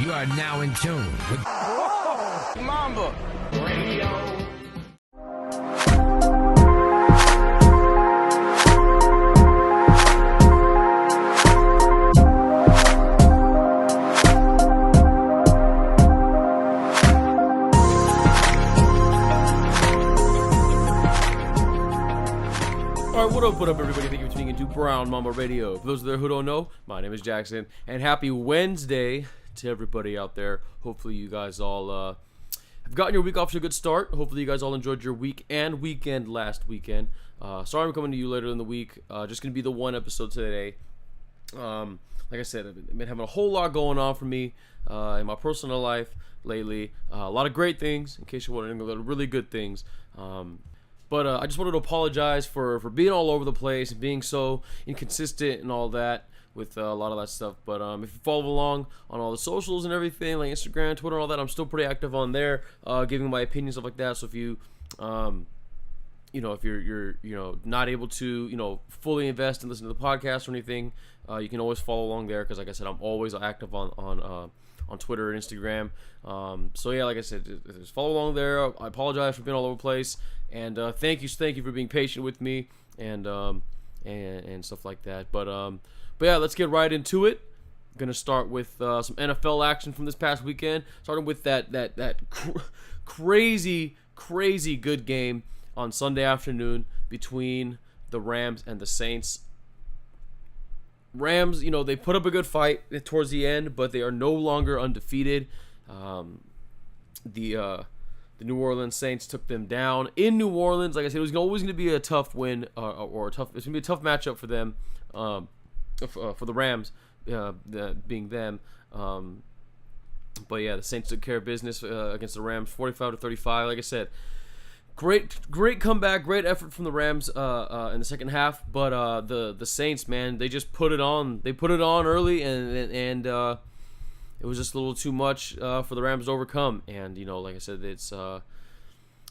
You are now in tune with Mamba Radio. What up, everybody? Thank you for tuning into Brown Mamba Radio. For those of you who don't know, my name is Jackson, and happy Wednesday to everybody out there. Hopefully you guys all have gotten your week off to a good start. Hopefully you guys all enjoyed your week and weekend last weekend. Sorry I'm coming to you later in the week. Just going to be the one episode today. Like I said, I've been having a whole lot going on for me in my personal life lately. A lot of great things, in case you're wondering, a lot of really good things. But I just wanted to apologize for being all over the place and being so inconsistent and all that with a lot of that stuff. But if you follow along on all the socials and everything, like Instagram, Twitter, and all that, I'm still pretty active on there, giving my opinions, stuff like that. So if you, if you're not able to, fully invest and listen to the podcast or anything, you can always follow along there because, like I said, I'm always active on Twitter and Instagram. So yeah, like I said, just follow along there. I apologize for being all over the place, and thank you for being patient with me and stuff like that. But yeah, let's get right into it. I'm gonna start with some NFL action from this past weekend. Starting with that crazy good game on Sunday afternoon between the Rams and the Saints. Rams, they put up a good fight towards the end, but they are no longer undefeated. The New Orleans Saints took them down in New Orleans. Like I said, it was always going to be a tough win, it's going to be a tough matchup for them, for the Rams, being them. But yeah, the Saints took care of business against the Rams, 45-35. Like I said, Great comeback, great effort from the Rams in the second half, but the Saints, man, they just put it on. They put it on early, and it was just a little too much for the Rams to overcome. And like I said, it's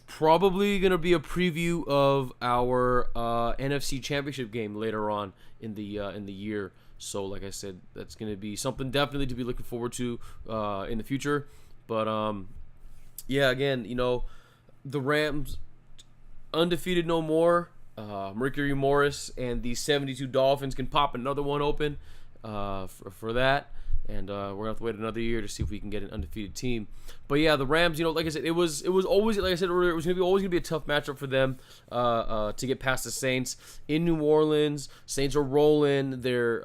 probably gonna be a preview of our NFC Championship game later on in the year. So, like I said, that's gonna be something definitely to be looking forward to in the future. But yeah, again, the Rams undefeated no more. Mercury Morris and the 72 Dolphins can pop another one open for that. And we're going to have to wait another year to see if we can get an undefeated team. But yeah, the Rams, like I said, it was always, like I said earlier, it was always going to be a tough matchup for them to get past the Saints in New Orleans. Saints are rolling. They're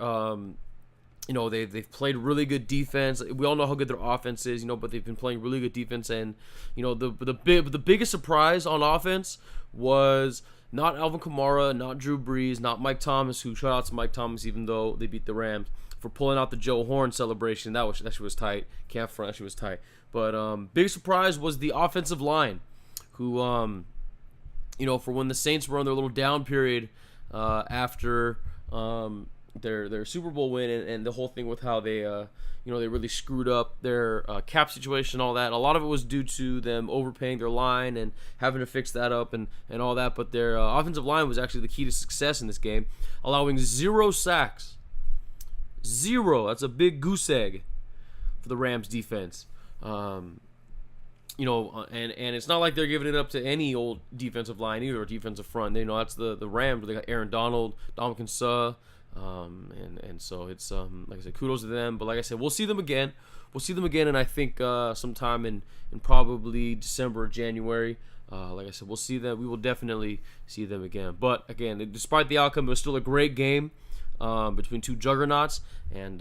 they've played really good defense. We all know how good their offense is, but they've been playing really good defense. And the biggest surprise on offense was not Alvin Kamara, not Drew Brees, not Mike Thomas, who shout out to Mike Thomas even though they beat the Rams for pulling out the Joe Horn celebration. That shit was tight. Can't front, that shit was tight. But big surprise was the offensive line, who for when the Saints were on their little down period after their Super Bowl win and the whole thing with how they they really screwed up their cap situation, all that. A lot of it was due to them overpaying their line and having to fix that up and all that. But their offensive line was actually the key to success in this game, allowing 0 sacks. 0. That's a big goose egg for the Rams defense. And it's not like they're giving it up to any old defensive line either, or defensive front. That's the Rams. They got Aaron Donald, Dominican Suh. And so it's like I said, kudos to them. But like I said, we'll see them again. And I think sometime in probably December or January. Like I said, we'll see them. We will definitely see them again. But again, despite the outcome, it was still a great game between two juggernauts. And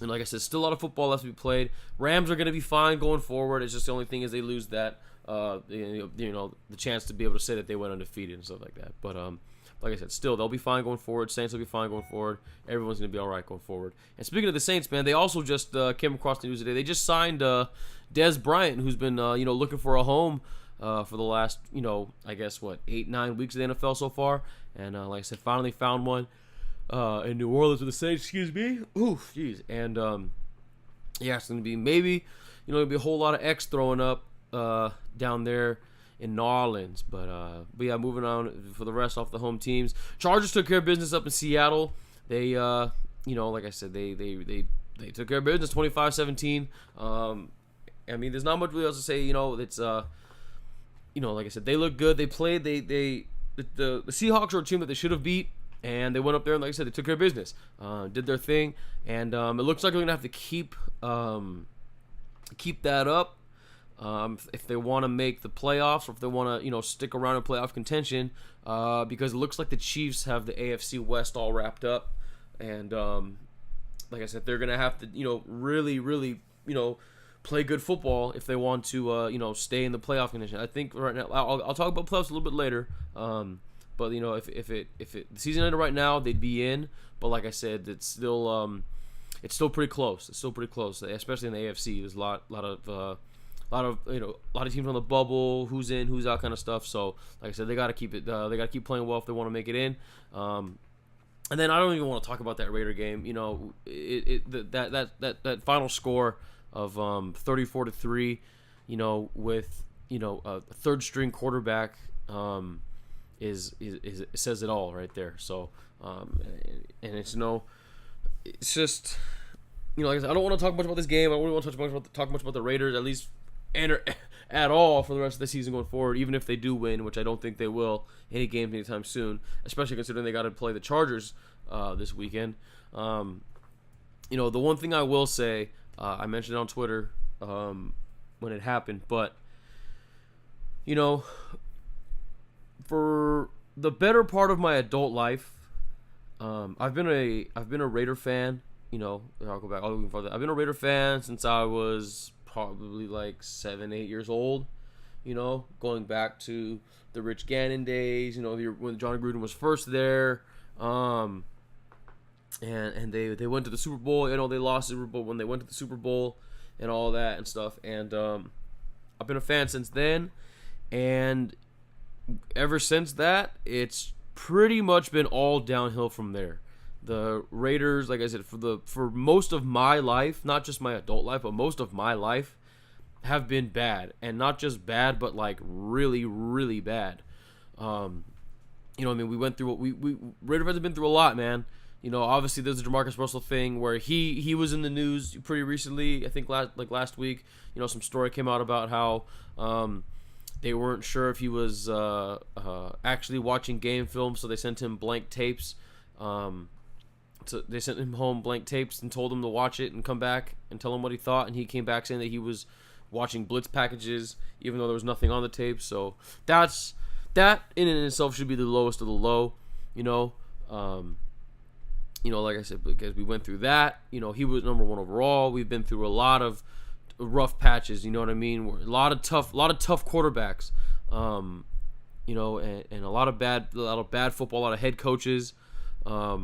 like I said, still a lot of football left to be played. Rams are going to be fine going forward. It's just the only thing is they lose that the chance to be able to say that they went undefeated and stuff like that. But like I said, still, they'll be fine going forward. Saints will be fine going forward. Everyone's going to be all right going forward. And speaking of the Saints, man, they also just came across the news today. They just signed Dez Bryant, who's been, looking for a home for the last, 8-9 weeks of the NFL so far. And like I said, finally found one in New Orleans with the Saints. Excuse me. Oof, jeez. And, it's going to be maybe, there'll be a whole lot of X throwing up down there in New Orleans. But yeah, moving on for the rest off the home teams. Chargers took care of business up in Seattle. They, like I said, they they took care of business, 25-17. I mean, there's not much really else to say. It's like I said, they look good. They played. The Seahawks are a team that they should have beat, and they went up there and, like I said, they took care of business, did their thing, and it looks like they're gonna have to keep that up if they want to make the playoffs, or if they want to stick around in playoff contention, because it looks like the Chiefs have the AFC West all wrapped up, and like I said, they're gonna have to really play good football if they want to stay in the playoff condition. I think right now I'll talk about playoffs a little bit later. But if the season ended right now, they'd be in. But like I said, it's still pretty close. It's still pretty close, especially in the AFC. There's a lot of teams on the bubble, who's in, who's out, kind of stuff. So like I said, they got to keep it. They got to keep playing well if they want to make it in. And then I don't even want to talk about that Raider game. That final score of 34-3, with a third string quarterback, is says it all right there. So and it's just like I said, I don't want to talk much about this game. I don't really want to talk much about the Raiders, at least at all, for the rest of the season going forward, even if they do win, which I don't think they will any games anytime soon, especially considering they got to play the Chargers this weekend. The one thing I will say, I mentioned it on Twitter when it happened, but for the better part of my adult life, I've been a Raider fan. I'll go back. I'll go further. I've been a Raider fan since I was probably like 7-8 years old. Going back to the Rich Gannon days. When John Gruden was first there. And they went to the Super Bowl. They lost the Super Bowl when they went to the Super Bowl and all that and stuff. And I've been a fan since then. And ever since that, it's pretty much been all downhill from there. The Raiders, like I said, for most of my life, not just my adult life, but most of my life, have been bad. And not just bad, but like really, really bad. We went through Raider fans have been through a lot, man. Obviously there's the DeMarcus Russell thing where he was in the news pretty recently. I think last week, some story came out about how they weren't sure if he was actually watching game film, so they sent him blank tapes. So they sent him home blank tapes and told him to watch it and come back and tell him what he thought. And he came back saying that he was watching blitz packages, even though there was nothing on the tape. So that in and itself should be the lowest of the low. Like I said, because we went through that. He was number 1 overall. We've been through a lot of rough patches. You know what I mean? A lot of tough quarterbacks. And a lot of bad football. A lot of head coaches. A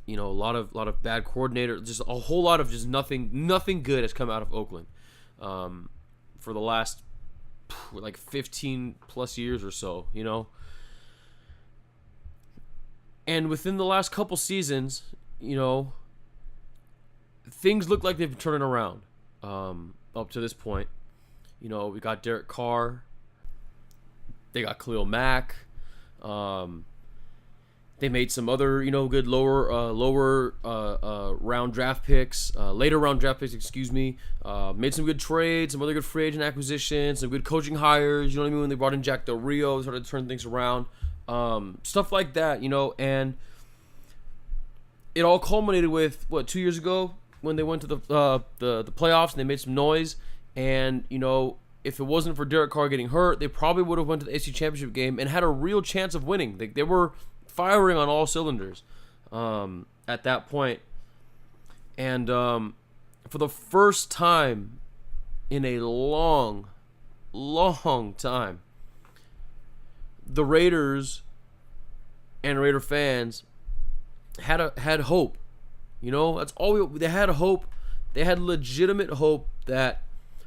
lot of bad coordinators. Just a whole lot of just nothing good has come out of Oakland for the last like 15 plus years or so. And within the last couple seasons, things look like they've been turning around up to this point. We got Derek Carr. They got Khalil Mack. They made some other, good lower round draft picks, later round draft picks, excuse me. Made some good trades, some other good free agent acquisitions, some good coaching hires. You know what I mean? When they brought in Jack Del Rio, started to turn things around. Stuff like that, and it all culminated with 2 years ago when they went to the playoffs and they made some noise. And if it wasn't for Derek Carr getting hurt, they probably would have went to the AFC Championship game and had a real chance of winning. They were firing on all cylinders at that point. And for the first time in a long time, the Raiders and Raider fans had hope. That's all they had hope. They had legitimate hope that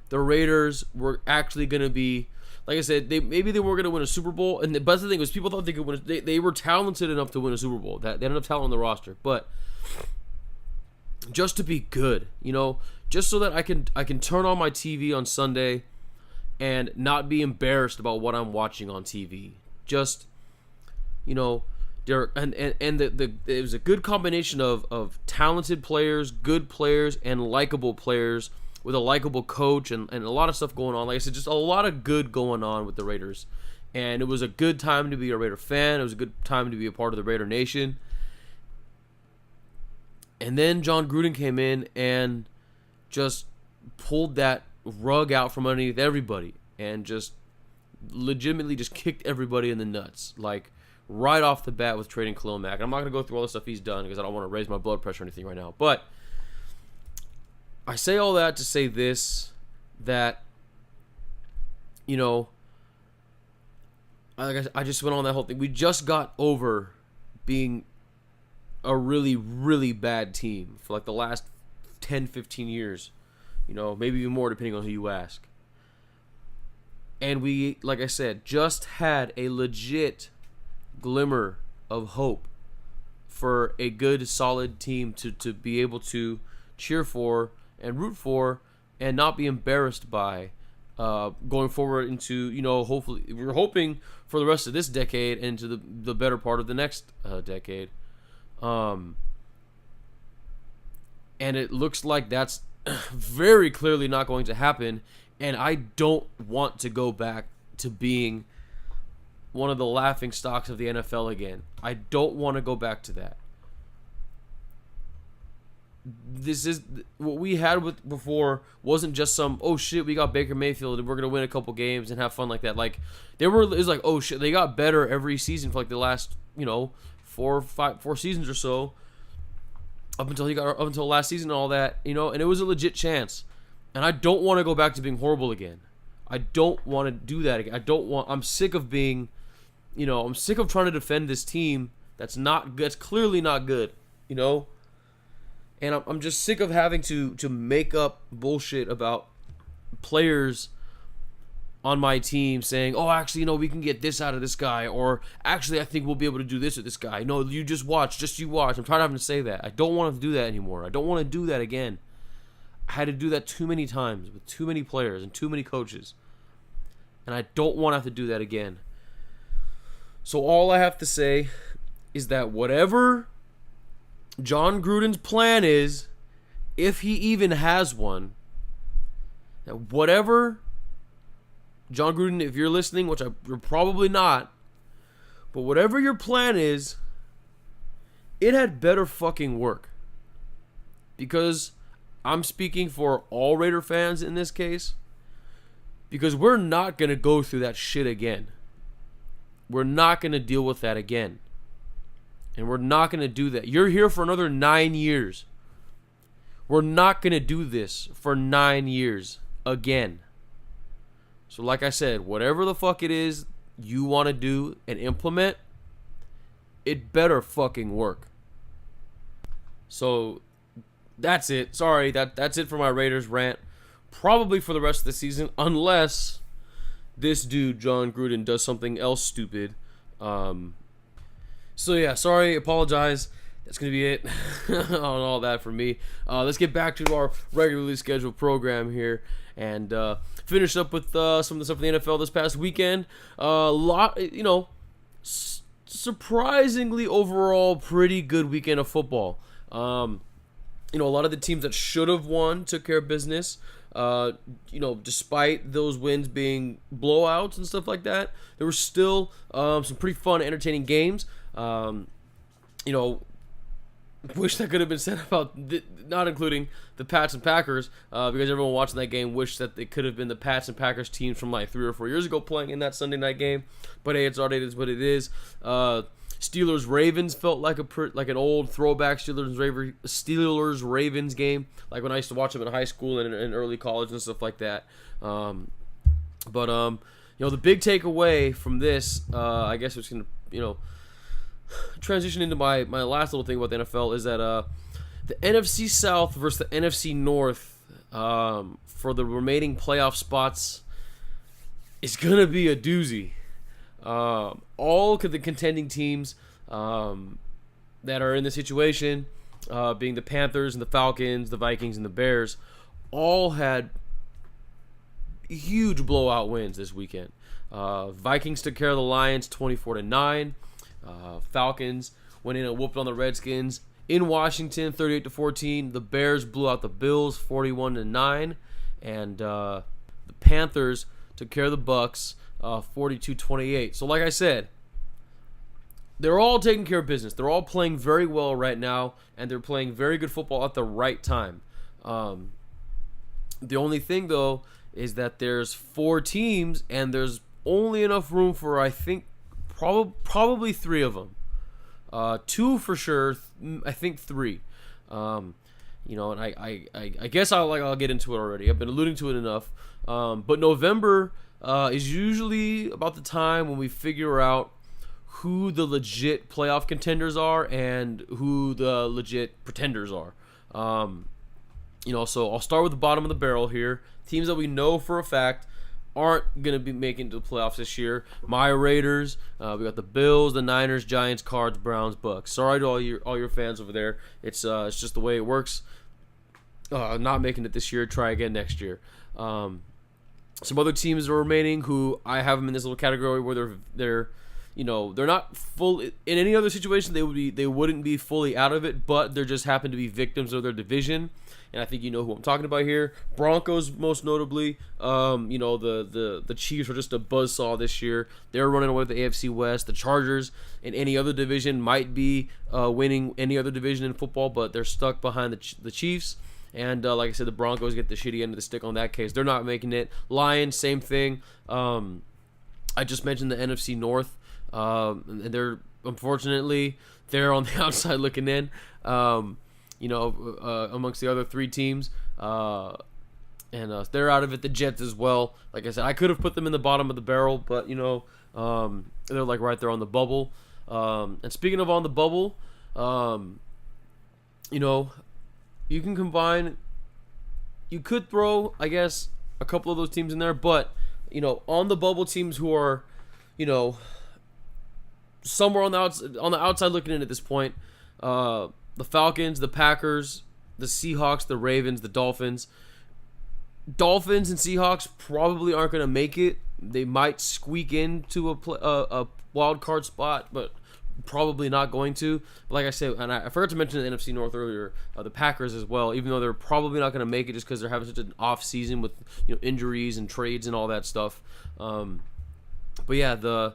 the Raiders were actually going to be, like I said, maybe they weren't going to win a Super Bowl. And the best thing was people thought they could win. They were talented enough to win a Super Bowl. They had enough talent on the roster, but just to be good, just so that I can turn on my TV on Sunday and not be embarrassed about what I'm watching on TV. Just, It was a good combination of talented players, good players, and likable players with a likable coach and a lot of stuff going on. Like I said, just a lot of good going on with the Raiders. And it was a good time to be a Raider fan. It was a good time to be a part of the Raider Nation. And then John Gruden came in and just pulled that rug out from underneath everybody and just legitimately just kicked everybody in the nuts. Like, right off the bat with trading Khalil Mack. And I'm not going to go through all the stuff he's done because I don't want to raise my blood pressure or anything right now. But I say all that to say this, that, you know, I just went on that whole thing. We just got over being a really, really bad team for like the last 10, 15 years. You know, maybe even more depending on who you ask. And we, like I said, just had a legit glimmer of hope for a good, solid team to be able to cheer for and root for and not be embarrassed by going forward into, you know, hopefully, we're hoping for the rest of this decade and into the better part of the next decade. And it looks like that's very clearly not going to happen. And I don't want to go back to being one of the laughing stocks of the NFL again. I don't want to go back to that. This is what we had with before. Wasn't just some, oh shit, we got Baker Mayfield and we're gonna win a couple games and have fun like that. Like, it was like, oh shit, they got better every season for like the last, you know, four seasons or so, up until last season and all that, you know. And it was a legit chance. And I don't want to go back to being horrible again. I don't want to do that again. I'm sick of being, you know, I'm sick of trying to defend this team that's clearly not good, you know. And I'm just sick of having to make up bullshit about players on my team saying, oh, actually, you know, we can get this out of this guy, or actually, I think we'll be able to do this with this guy. No, you just watch. I'm tired of having to say that. I don't want to do that anymore. I don't want to do that again. I had to do that too many times with too many players and too many coaches. And I don't want to have to do that again. So all I have to say is that whatever John Gruden's plan is, if he even has one, that whatever John Gruden, if you're listening, which you're probably not, but whatever your plan is, it had better fucking work. Because I'm speaking for all Raider fans in this case, because we're not going to go through that shit again. We're not going to deal with that again. And we're not going to do that. You're here for another 9 years. We're not going to do this for 9 years again. So like I said, whatever the fuck it is you want to do and implement, it better fucking work. So that's it. Sorry, that's it for my Raiders rant. Probably for the rest of the season, unless this dude, John Gruden, does something else stupid. So yeah, sorry, apologize. That's going to be it on all that for me. Let's get back to our regularly scheduled program here and finish up with some of the stuff in the NFL this past weekend. Surprisingly overall pretty good weekend of football. A lot of the teams that should have won took care of business. Despite those wins being blowouts and stuff like that, there were still some pretty fun, entertaining games. Wish that could have been said about not including the Pats and Packers, because everyone watching that game wished that it could have been the Pats and Packers teams from like 3 or 4 years ago playing in that Sunday night game. But hey, it's already is what it is. Steelers Ravens felt like an old throwback Steelers Ravens game, like when I used to watch them in high school and early college and stuff like that. The big takeaway from this, I guess it's gonna transition into my last little thing about the NFL, is that the NFC South versus the NFC North for the remaining playoff spots is gonna be a doozy. All of the contending teams that are in the situation, being the Panthers and the Falcons, the Vikings and the Bears, all had huge blowout wins this weekend. Vikings took care of the Lions 24-9. Falcons went in and whooped on the Redskins in Washington, 38-14. The Bears blew out the Bills, 41-9, and the Panthers took care of the Bucks, 42-28. So, like I said, they're all taking care of business. They're all playing very well right now, and they're playing very good football at the right time. The only thing, though, is that there's 4 teams, and there's only enough room for, I think, probably 3 of them. 2 for sure. I think 3. And I guess I'll get into it already. I've been alluding to it enough. But November is usually about the time when we figure out who the legit playoff contenders are and who the legit pretenders are. So I'll start with the bottom of the barrel here. Teams that we know for a fact aren't going to be making it to the playoffs this year. My Raiders. We got the Bills, the Niners, Giants, Cards, Browns, Bucks. Sorry to all your fans over there. It's just the way it works. Not making it this year. Try again next year. Some other teams are remaining who I have them in this little category where they're not full in any other situation. They wouldn't be fully out of it, but they just happen to be victims of their division. And I think you know who I'm talking about here. Broncos, most notably. The Chiefs are just a buzzsaw this year. They're running away with the AFC West. The Chargers in any other division might be winning any other division in football, but they're stuck behind the Chiefs. And like I said, the Broncos get the shitty end of the stick on that case. They're not making it. Lions, same thing. I just mentioned the NFC North. And they're, unfortunately, they're on the outside looking in. Amongst the other 3 teams. They're out of it. The Jets as well. Like I said, I could have put them in the bottom of the barrel, but, they're like right there on the bubble. And speaking of on the bubble, you can combine, you could throw, I guess, a couple of those teams in there, but, on the bubble teams who are, somewhere on the outside looking in at this point, the Falcons, the Packers, the Seahawks, the Ravens, the Dolphins. Dolphins and Seahawks probably aren't going to make it. They might squeak into a wild card spot, but probably not going to. But like I said, and I forgot to mention the NFC North earlier, the Packers as well, even though they're probably not going to make it just because they're having such an off season with injuries and trades and all that stuff. But yeah, the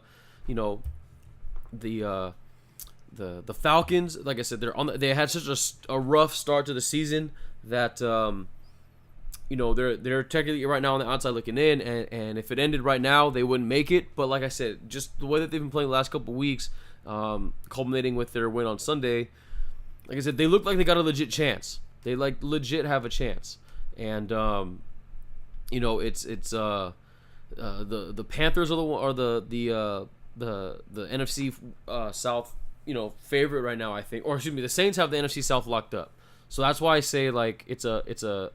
Falcons, like I said, they had such a rough start to the season that they're technically right now on the outside looking in, and if it ended right now, they wouldn't make it. But like I said, just the way that they've been playing the last couple of weeks, culminating with their win on Sunday, like I said, they look like they got a legit chance. They legit have a chance, and the Panthers are the NFC South favorite right now, I think, or excuse me, the Saints have the NFC South locked up. So that's why I say it's a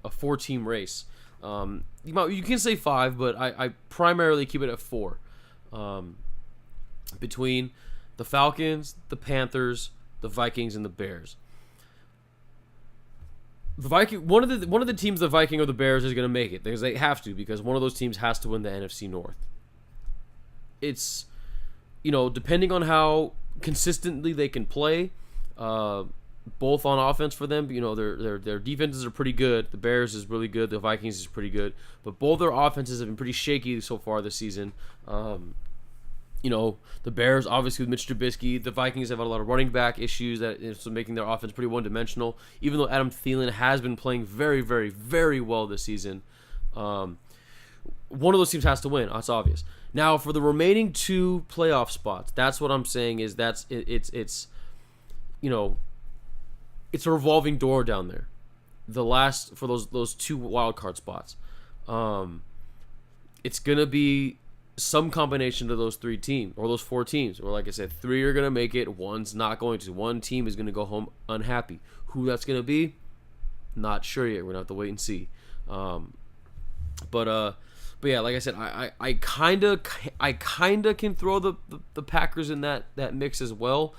4-team race. You can say 5, but I primarily keep it at 4. Between the Falcons, the Panthers, the Vikings, and the Bears. One of the teams, the Viking or the Bears, is going to make it because they have to, because one of those teams has to win the NFC North. It's depending on how consistently they can play, both on offense for them. Their defenses are pretty good. The Bears is really good. The Vikings is pretty good. But both their offenses have been pretty shaky so far this season. The Bears, obviously, with Mitch Trubisky. The Vikings have had a lot of running back issues that is making their offense pretty one-dimensional. Even though Adam Thielen has been playing very, very, very well this season, one of those teams has to win. That's obvious. Now, for the remaining 2 playoff spots, that's what I'm saying is it's a revolving door down there. The last for those 2 wild card spots, it's gonna be some combination of those 3 teams or those 4 teams. Or like I said, 3 are gonna make it, 1's not going to. 1 team is gonna go home unhappy. Who that's gonna be? Not sure yet. We're gonna have to wait and see. But yeah, like I said, I kinda can throw the Packers in that mix as well.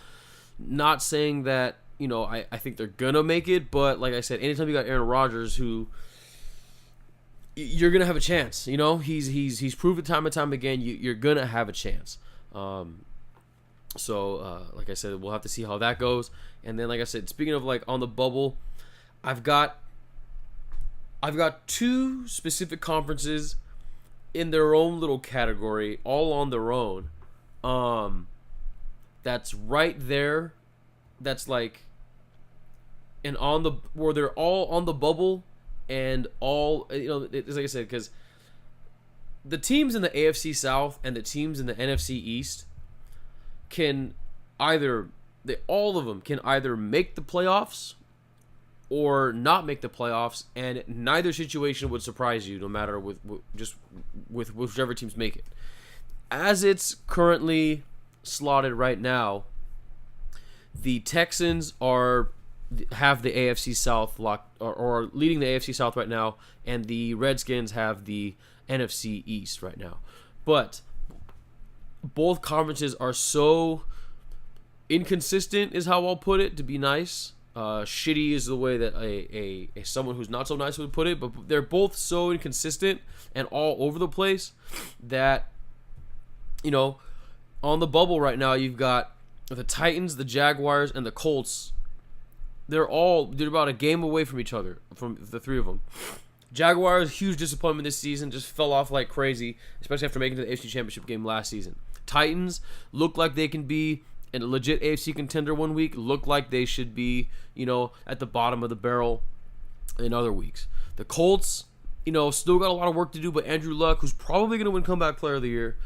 Not saying that I think they're gonna make it, but like I said, anytime you got Aaron Rodgers, who you're gonna have a chance. He's proved it time and time again. You're gonna have a chance. So, like I said, we'll have to see how that goes. And then, like I said, speaking of like on the bubble, I've got two specific conferences in their own little category, all on their own. That's right there. That's like, and on the where they're all on the bubble, and all it's like I said, because the teams in the AFC South and the teams in the NFC East can all of them can either make the playoffs or not make the playoffs, and neither situation would surprise you, no matter with whichever teams make it. As it's currently slotted right now, the Texans have the AFC South locked, or are leading the AFC South right now, and the Redskins have the NFC East right now. But both conferences are so inconsistent, is how I'll put it, to be nice. Shitty is the way that a someone who's not so nice would put it, but they're both so inconsistent and all over the place that, on the bubble right now, you've got the Titans, the Jaguars, and the Colts. They're about a game away from each other, from the three of them. Jaguars, huge disappointment this season, just fell off like crazy, especially after making it to the AFC Championship game last season. Titans look like they can be a legit AFC contender one week, look like they should be, at the bottom of the barrel in other weeks. The Colts, still got a lot of work to do, but Andrew Luck, who's probably going to win Comeback Player of the Year,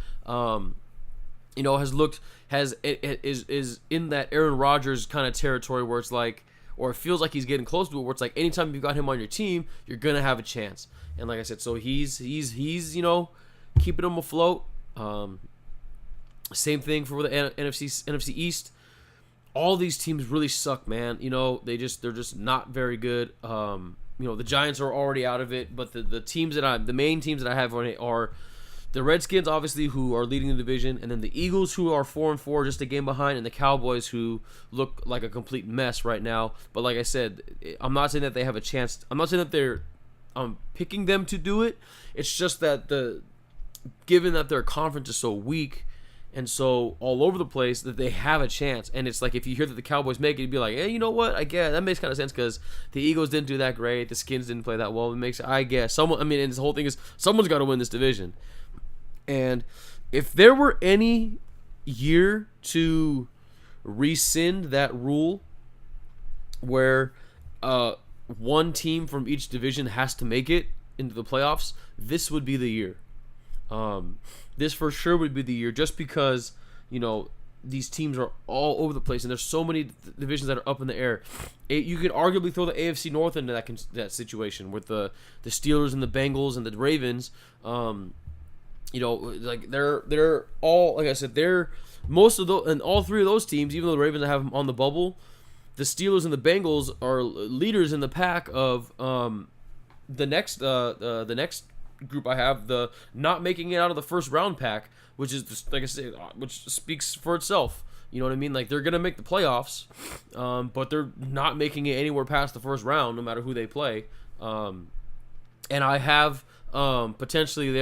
is in that Aaron Rodgers kind of territory where it's like, or it feels like he's getting close to it, where it's like anytime you've got him on your team, you're gonna have a chance. And like I said, so he's keeping them afloat. Same thing for the NFC East. All these teams really suck, man. They're just not very good. The Giants are already out of it, but the main teams that I have on it are the Redskins, obviously, who are leading the division, and then the Eagles, who are 4-4, just a game behind, and the Cowboys, who look like a complete mess right now. But like I said, I'm not saying that they have a chance. I'm not saying that I'm picking them to do it. It's just that given that their conference is so weak and so all over the place, that they have a chance. And it's like, if you hear that the Cowboys make it, you'd be like, hey, you know what? I guess that makes kind of sense, because the Eagles didn't do that great. The Skins didn't play that well. I guess. And this whole thing is, someone's got to win this division. And if there were any year to rescind that rule where one team from each division has to make it into the playoffs, this would be the year. This for sure would be the year, just because, these teams are all over the place, and there's so many divisions that are up in the air. You could arguably throw the AFC North into that situation with the Steelers and the Bengals and the Ravens. Like they're all, like I said, they're most of those, and all three of those teams, even though the Ravens have them on the bubble, the Steelers and the Bengals are leaders in the pack of the next group I have, the not making it out of the first round pack, which is just, like I said, which speaks for itself. You know what I mean? Like, they're gonna make the playoffs, but they're not making it anywhere past the first round, no matter who they play. And I have potentially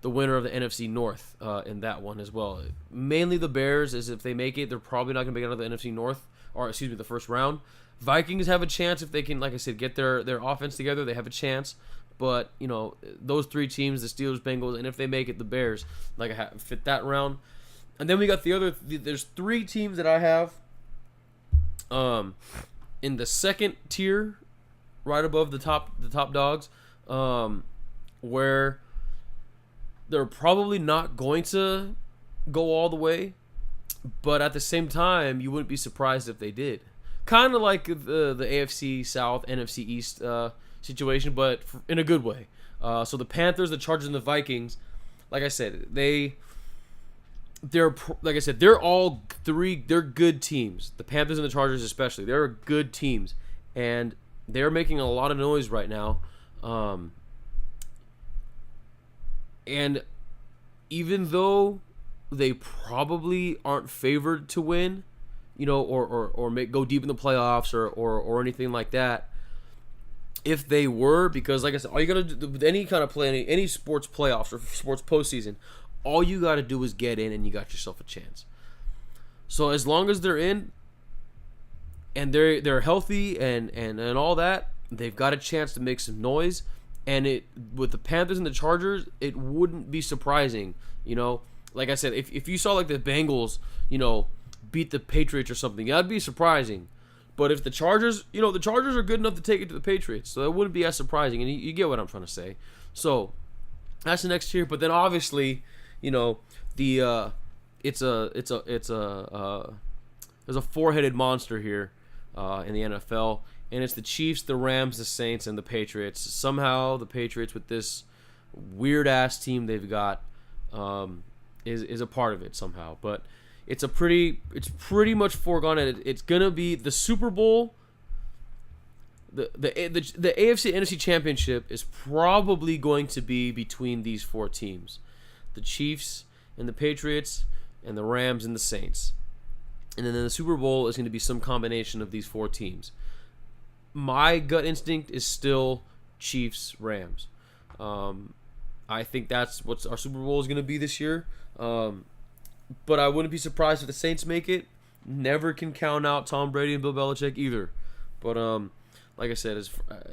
the winner of the NFC North in that one as well. Mainly the Bears, as if they make it, they're probably not going to make it out of the NFC North, or the first round. Vikings have a chance if they can, like I said, get their offense together. They have a chance. But, those three teams, the Steelers, Bengals, and if they make it, the Bears, fit that round. And then we got there's three teams that I have in the second tier, right above the top dogs, where they're probably not going to go all the way, but at the same time, you wouldn't be surprised if they did. Kind of like the AFC South, NFC East situation, but in a good way. So the Panthers, the Chargers, and the Vikings, like I said, they're all three. They're good teams. The Panthers and the Chargers, especially, they're good teams, and they're making a lot of noise right now. And even though they probably aren't favored to win, or go deep in the playoffs or anything like that, if they were, because like I said, all you gotta do with any kind of play, any sports playoffs or sports postseason, all you gotta do is get in, and you got yourself a chance. So as long as they're in and they're healthy and all that, they've got a chance to make some noise. And it with the Panthers and the Chargers, it wouldn't be surprising, Like I said, if you saw like the Bengals, beat the Patriots or something, that'd be surprising. But if the Chargers, the Chargers are good enough to take it to the Patriots, so that wouldn't be as surprising. And you get what I'm trying to say. So that's the next tier. But then obviously, there's a four-headed monster here in the NFL, and it's the Chiefs, the Rams, the Saints, and the Patriots. Somehow the Patriots, with this weird-ass team they've got, is a part of it somehow. But it's pretty much foregone. It's gonna be the Super Bowl. The AFC NFC Championship is probably going to be between these four teams, the Chiefs and the Patriots and the Rams and the Saints, and then the Super Bowl is going to be some combination of these four teams. My gut instinct is still Chiefs Rams. I think that's what our Super Bowl is going to be this year. But I wouldn't be surprised if the Saints make it. Never can count out Tom Brady and Bill Belichick either. But like I said,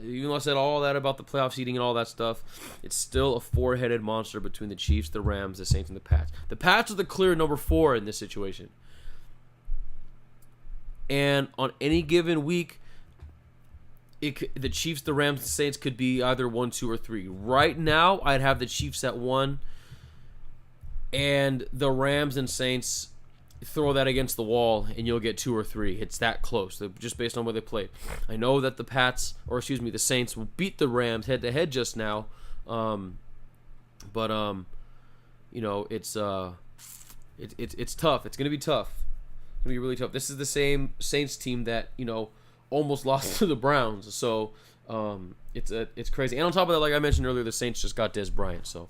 even though I said all that about the playoff seeding and all that stuff, it's still a four-headed monster between the Chiefs, the Rams, the Saints, and the Pats. The Pats are the clear number 4 in this situation. And on any given week, the Chiefs, the Rams, the Saints could be either 1, 2, or 3. Right now, I'd have the Chiefs at 1. And the Rams and Saints, throw that against the wall and you'll get 2 or 3. It's that close, just based on where they played. I know that the Saints will beat the Rams head-to-head just now. But it's tough. It's going to be tough. It's going to be really tough. This is the same Saints team that, almost lost to the Browns. So it's crazy. And on top of that, like I mentioned earlier, the Saints just got Dez Bryant. So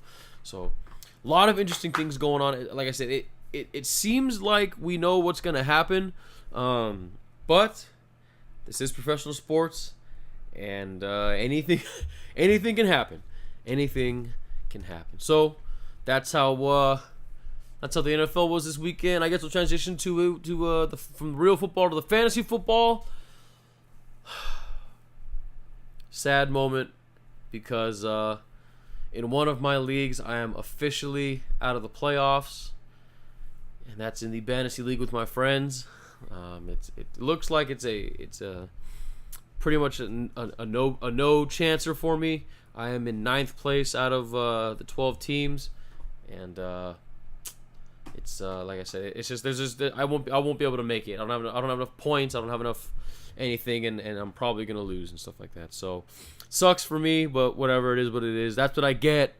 a lot of interesting things going on. Like I said, it seems like we know what's going to happen, but this is professional sports, and anything can happen. Anything can happen. So that's how the NFL was this weekend. I guess we'll transition from the real football to the fantasy football. Sad moment because in one of my leagues, I am officially out of the playoffs, and that's in the fantasy league with my friends. It looks like it's a pretty much a no chancer for me. I am in 9th place out of the 12 teams, and it's like I said, it's just I won't be able to make it. I don't have enough points. I don't have enough anything, and I'm probably gonna lose and stuff like that. So sucks for me, but whatever, it is what it is. That's what I get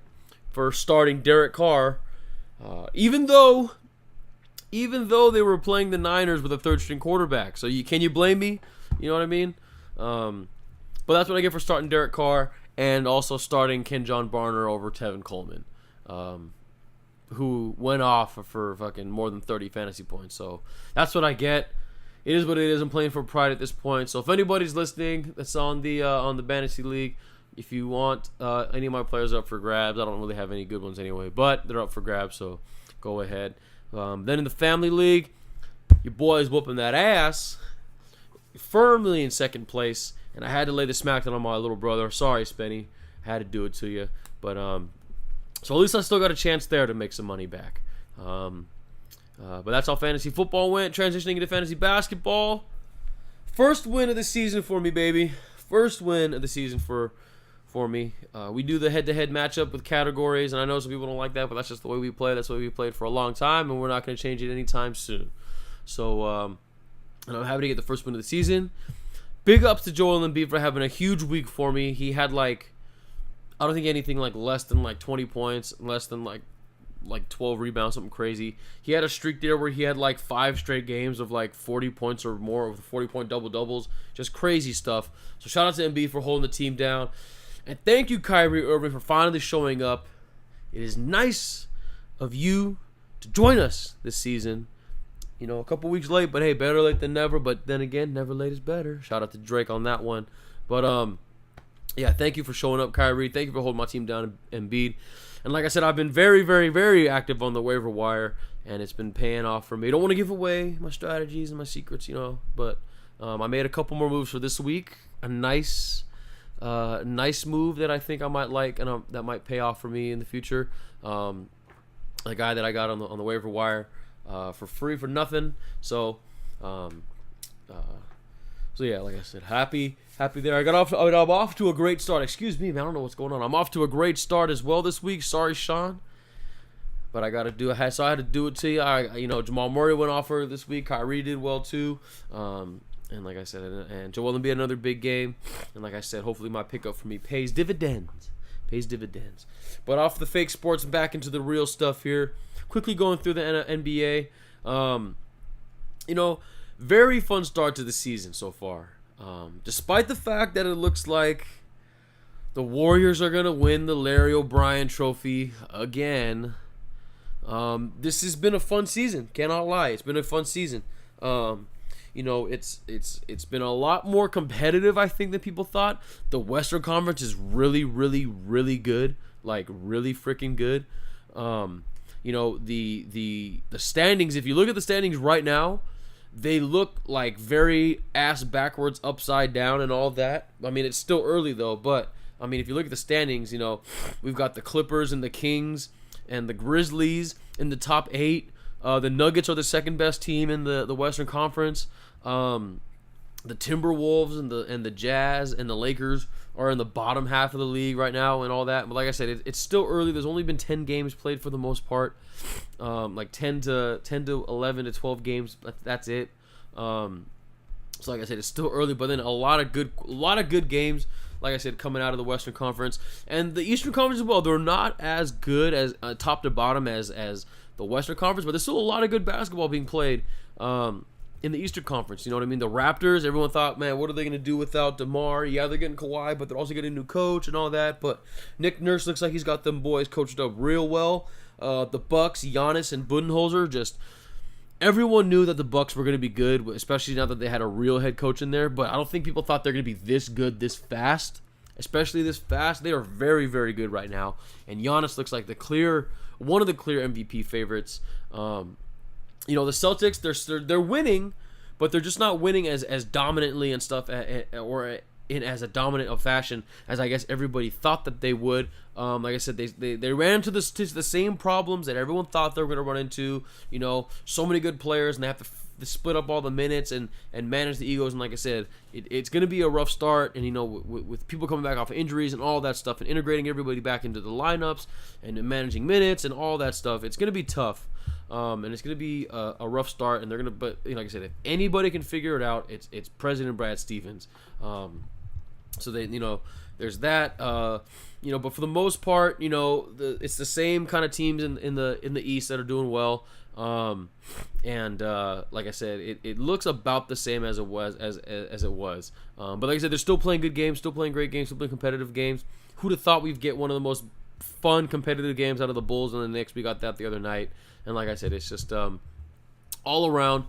for starting Derek Carr, even though they were playing the Niners with a 3rd-string quarterback. So can you blame me? You know what I mean? But that's what I get for starting Derek Carr and also starting Kenjon Barner over Tevin Coleman, who went off for fucking more than 30 fantasy points. So that's what I get. It is what it is. I'm playing for pride at this point. So if anybody's listening that's on the fantasy league, if you want any of my players up for grabs, I don't really have any good ones anyway, but they're up for grabs, so go ahead. Then in the family league, your boy's whooping that ass, firmly in 2nd place, and I had to lay the smackdown on my little brother. Sorry, Spenny, had to do it to you, but so at least I still got a chance there to make some money back. But that's how fantasy football went. Transitioning into fantasy basketball. First win of the season for me, baby. First win of the season for me. We do the head-to-head matchup with categories, and I know some people don't like that, but that's just the way we play. That's the way we played for a long time, and we're not going to change it anytime soon. So, and I'm happy to get the first win of the season. Big ups to Joel Embiid for having a huge week for me. He had I don't think anything less than 20 points, less than 12 rebounds, something crazy. He had a streak there where he had 5 straight games of 40 points or more, with 40-point double-doubles. Just crazy stuff. So shout out to Embiid for holding the team down. And thank you, Kyrie Irving, for finally showing up. It is nice of you to join us this season. A couple weeks late, but hey, better late than never. But then again, never late is better. Shout out to Drake on that one. But yeah, thank you for showing up, Kyrie. Thank you for holding my team down, Embiid. And like I said, I've been very, very, very active on the waiver wire, and it's been paying off for me. I don't want to give away my strategies and my secrets, but I made a couple more moves for this week. A nice move that I think I might like, and that might pay off for me in the future. A guy that I got on the waiver wire for free, for nothing. So yeah, like I said, happy there. I'm off to a great start. Excuse me, man. I don't know what's going on. I'm off to a great start as well this week. Sorry, Sean, but I got to do it. So I had to do it to you. Jamal Murray went off for this week. Kyrie did well too. And like I said, and Joel Embiid another big game. And like I said, hopefully my pickup for me pays dividends. But off the fake sports and back into the real stuff here. Quickly going through the NBA. Very fun start to the season so far. Despite the fact that it looks like the Warriors are going to win the Larry O'Brien trophy again. This has been a fun season. Cannot lie. It's been a fun season. It's been a lot more competitive, I think, than people thought. The Western Conference is really, really, really good. Like, really freaking good. The standings, if you look at the standings right now, they look like very ass backwards, upside down, and all that. I mean, it's still early, though, but, I mean, if you look at the standings, we've got the Clippers and the Kings and the Grizzlies in the top 8. The Nuggets are the second best team in the Western Conference. The Timberwolves and the Jazz and the Lakers are in the bottom half of the league right now and all that. But like I said, it's still early. There's only been 10 games played for the most part. Like 10 to 11 to 12 games. That's it. So like I said, it's still early, but then a lot of good games. Like I said, coming out of the Western Conference and the Eastern Conference as well. They're not as good as top to bottom as the Western Conference, but there's still a lot of good basketball being played in the Eastern Conference. You know what I mean? The Raptors, everyone thought, man, what are they going to do without DeMar? Yeah, they're getting Kawhi, but they're also getting a new coach and all that. But Nick Nurse looks like he's got them boys coached up real well. The Bucks, Giannis and Budenholzer, just everyone knew that the Bucks were going to be good, especially now that they had a real head coach in there. But I don't think people thought they're going to be this good this fast, especially this fast. They are very, very good right now. And Giannis looks like one of the clear MVP favorites. The Celtics, they're winning, but they're just not winning as dominantly and stuff, or in as a dominant of fashion as I guess everybody thought that they would. Like I said, they ran into the same problems that everyone thought they were going to run into. So many good players, and they have to split up all the minutes and manage the egos. And like I said, it's going to be a rough start. And with people coming back off of injuries and all that stuff, and integrating everybody back into the lineups and managing minutes and all that stuff, it's going to be tough. And it's going to be a rough start. And they're going to, but like I said, if anybody can figure it out, it's President Brad Stevens. So they, there's that. But for the most part, it's the same kind of teams in the East that are doing well. Like I said, it looks about the same as it was as it was. But like I said, they're still playing good games, still playing great games, still playing competitive games. Who'd have thought we'd get one of the most fun competitive games out of the Bulls and the Knicks? We got that the other night. And like I said, it's just all around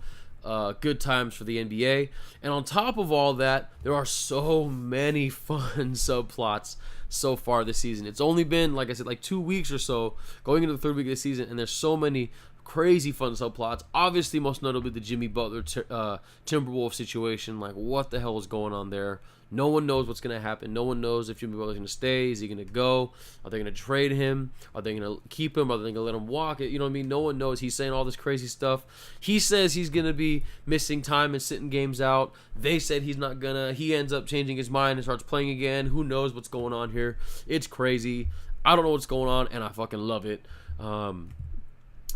good times for the NBA. And on top of all that, there are so many fun subplots so far this season. It's only been, like I said, like 2 weeks or so going into the third week of the season, and there's so many crazy fun subplots. Obviously, most notably the Jimmy Butler Timberwolves situation. Like, what the hell is going on there? No one knows what's going to happen. No one knows if Jimmy Butler's going to stay. Is he going to go? Are they going to trade him? Are they going to keep him? Are they going to let him walk? You know what I mean? No one knows. He's saying all this crazy stuff. He says he's going to be missing time and sitting games out. They said he's not going to. He ends up changing his mind and starts playing again. Who knows what's going on here? It's crazy. I don't know what's going on, and I fucking love it.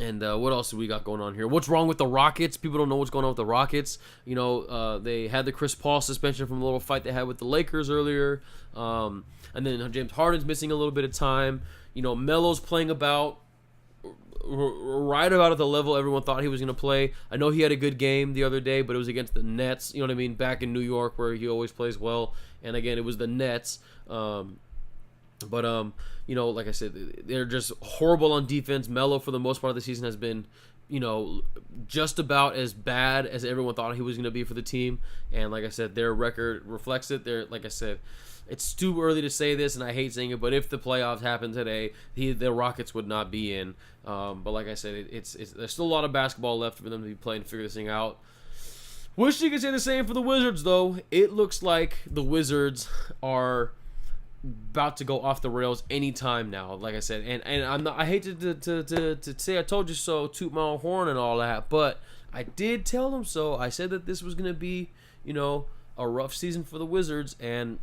And what else do we got going on here? What's wrong with the Rockets? People don't know what's going on with the Rockets. They had the Chris Paul suspension from the little fight they had with the Lakers earlier. And then James Harden's missing a little bit of time. Melo's playing about right about at the level everyone thought he was going to play. I know he had a good game the other day, but it was against the Nets. You know what I mean? Back in New York where he always plays well. And again, it was the Nets. Like I said, they're just horrible on defense. Melo, for the most part of the season, has been, just about as bad as everyone thought he was going to be for the team. And like I said, their record reflects it. They're, like I said, it's too early to say this, and I hate saying it, but if the playoffs happen today, the Rockets would not be in. But like I said, it's there's still a lot of basketball left for them to be playing to figure this thing out. Wish you could say the same for the Wizards, though. It looks like the Wizards are about to go off the rails anytime now. Like I said, and I'm not. I hate to say I told you so, toot my own horn and all that, but I did tell them so. I said that this was gonna be, a rough season for the Wizards, and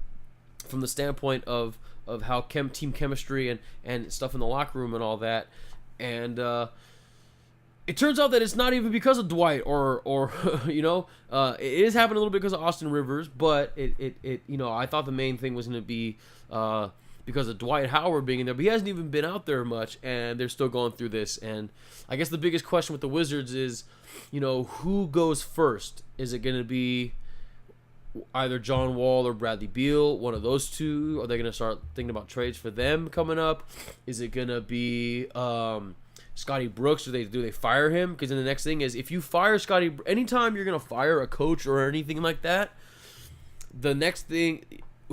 from the standpoint of how team chemistry and stuff in the locker room and all that, and it turns out that it's not even because of Dwight or it is happening a little bit because of Austin Rivers, but it I thought the main thing was going to be because of Dwight Howard being in there, but he hasn't even been out there much, and they're still going through this. And I guess the biggest question with the Wizards is, who goes first? Is it going to be either John Wall or Bradley Beal, one of those two? Are they going to start thinking about trades for them coming up? Is it going to be Scotty Brooks? Do they fire him? Because then the next thing is, if you fire Scotty, anytime you're going to fire a coach or anything like that, the next thing,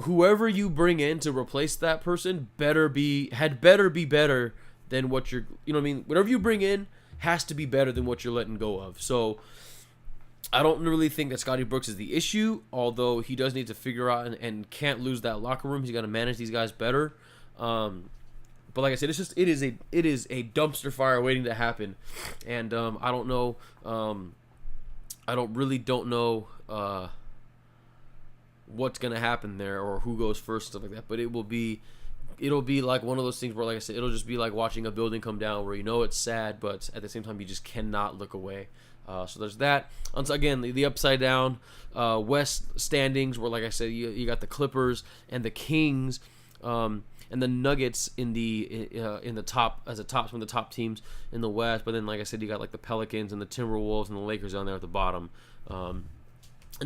whoever you bring in to replace that person better be better than what you're, whatever you bring in has to be better than what you're letting go of. So I don't really think that Scotty Brooks is the issue, although he does need to figure out and can't lose that locker room. He's got to manage these guys better. But like I said, it is a dumpster fire waiting to happen, and I don't know. I don't know what's gonna happen there or who goes first, stuff like that. But it'll be like one of those things where, like I said, it'll just be like watching a building come down, where it's sad, but at the same time you just cannot look away. So there's that. Again, the upside down West standings, where, like I said, you got the Clippers and the Kings, and the Nuggets in the top as some of the top teams in the West. But then, like I said, you got like the Pelicans and the Timberwolves and the Lakers down there at the bottom. And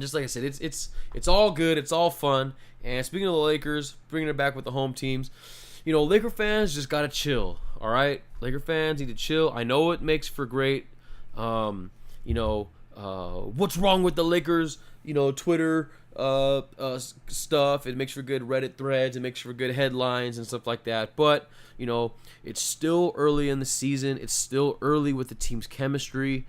just like I said, it's all good, it's all fun. And speaking of the Lakers, bringing it back with the home teams, Laker fans just gotta chill. All right, Laker fans need to chill. I know it makes for great. What's wrong with the Lakers, Twitter stuff. It makes for good Reddit threads. It makes for good headlines and stuff like that. But, it's still early in the season. It's still early with the team's chemistry.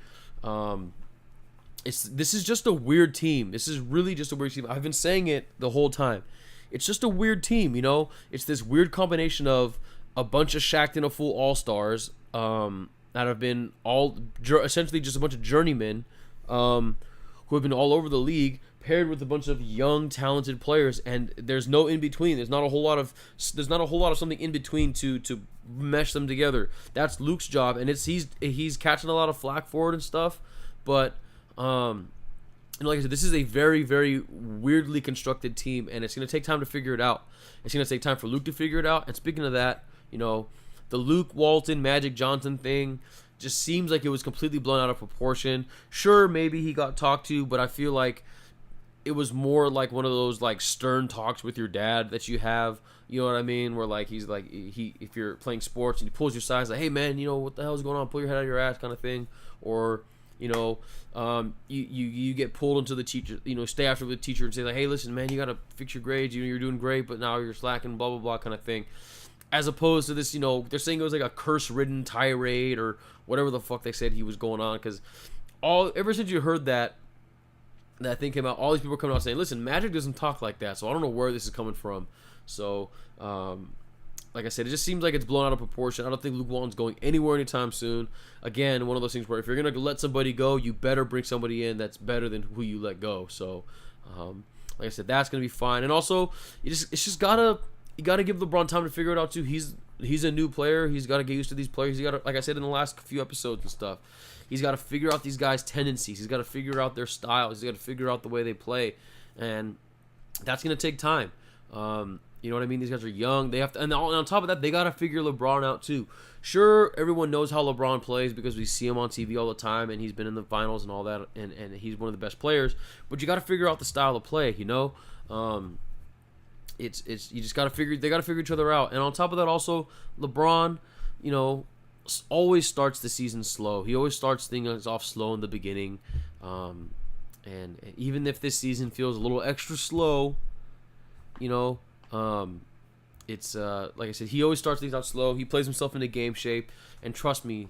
This is just a weird team. This is really just a weird team. I've been saying it the whole time. It's just a weird team, It's this weird combination of a bunch of Shaqtin' a Fool all-stars, that have been essentially just a bunch of journeymen who have been all over the league, paired with a bunch of young, talented players, and there's no in between. There's not a whole lot of something in between to mesh them together. That's Luke's job, and he's catching a lot of flack for it and stuff. But like I said, this is a very, very weirdly constructed team, and it's going to take time to figure it out. It's going to take time for Luke to figure it out. And speaking of that, the Luke Walton, Magic Johnson thing just seems like it was completely blown out of proportion. Sure, maybe he got talked to, but I feel like it was more like one of those like stern talks with your dad that you have. You know what I mean? Where like he's like if you're playing sports and he pulls your side, like, hey man, what the hell is going on? Pull your head out of your ass, kind of thing. Or you get pulled into the teacher, stay after the teacher and say like, hey, listen, man, you gotta fix your grades. You're doing great, but now you're slacking, blah blah blah, kind of thing. As opposed to this, they're saying it was like a curse-ridden tirade or whatever the fuck they said he was going on. Because ever since you heard that thing came out, all these people are coming out saying, listen, Magic doesn't talk like that. So I don't know where this is coming from. So, like I said, it just seems like it's blown out of proportion. I don't think Luke Walton's going anywhere anytime soon. Again, one of those things where if you're going to let somebody go, you better bring somebody in that's better than who you let go. So, like I said, that's going to be fine. And also, you got to give LeBron time to figure it out too. He's a new player. He's got to get used to these players. He got to, like I said in the last few episodes and stuff, he's got to figure out these guys' tendencies. He's got to figure out their styles. He's got to figure out the way they play, and that's gonna take time. You know what I mean? These guys are young. They have to, and on top of that, they got to figure LeBron out too. Sure, everyone knows how LeBron plays because we see him on TV all the time, and he's been in the finals and all that, and he's one of the best players. But you got to figure out the style of play. It's you just gotta figure. They gotta figure each other out. And on top of that, also LeBron, always starts the season slow. He always starts things off slow in the beginning. And even if this season feels a little extra slow, It's like I said, he always starts things out slow. He plays himself into game shape, and trust me,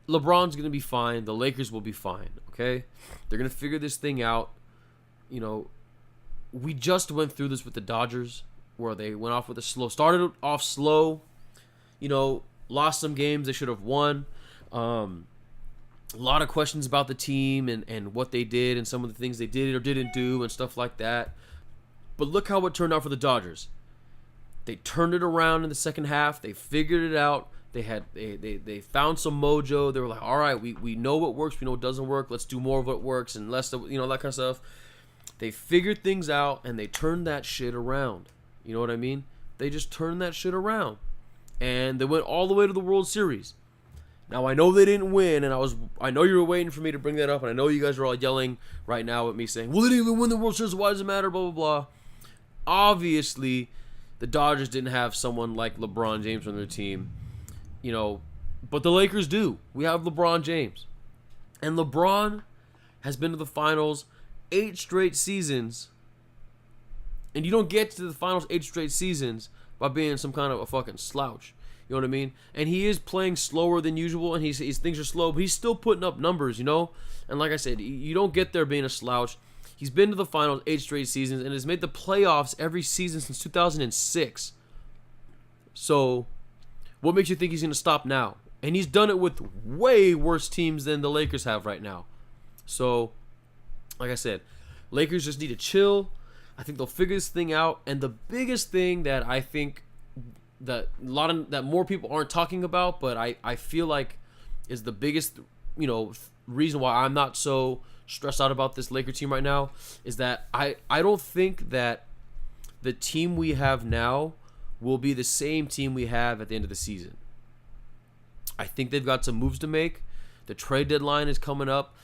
LeBron's gonna be fine. The Lakers will be fine. Okay, they're gonna figure this thing out. We just went through this with the Dodgers, where they went off with started off slow. Lost some games they should have won. A lot of questions about the team and what they did and some of the things they did or didn't do and stuff like that. But look how it turned out for the Dodgers. They turned it around in the second half. They figured it out. They found some mojo. They were like, all right, we know what works. We know what doesn't work. Let's do more of what works and less of, that kind of stuff. They figured things out and they turned that shit around. You know what I mean? They just turned that shit around. And they went all the way to the World Series. Now, I know they didn't win, and I know you were waiting for me to bring that up, and I know you guys are all yelling right now at me saying, well, they didn't even win the World Series, why does it matter, blah, blah, blah. Obviously, the Dodgers didn't have someone like LeBron James on their team, but the Lakers do. We have LeBron James. And LeBron has been to the finals 8 straight seasons, and you don't get to the finals 8 straight seasons by being some kind of a fucking slouch. You know what I mean? And he is playing slower than usual, and his things are slow, but he's still putting up numbers, And like I said, you don't get there being a slouch. He's been to the finals 8 straight seasons and has made the playoffs every season since 2006. So, what makes you think he's going to stop now? And he's done it with way worse teams than the Lakers have right now. So, like I said, Lakers just need to chill. I think they'll figure this thing out. And the biggest thing that I think that more people aren't talking about, but I feel like is the biggest reason why I'm not so stressed out about this Laker team right now is that I don't think that the team we have now will be the same team we have at the end of the season. I think they've got some moves to make. The trade deadline is coming up.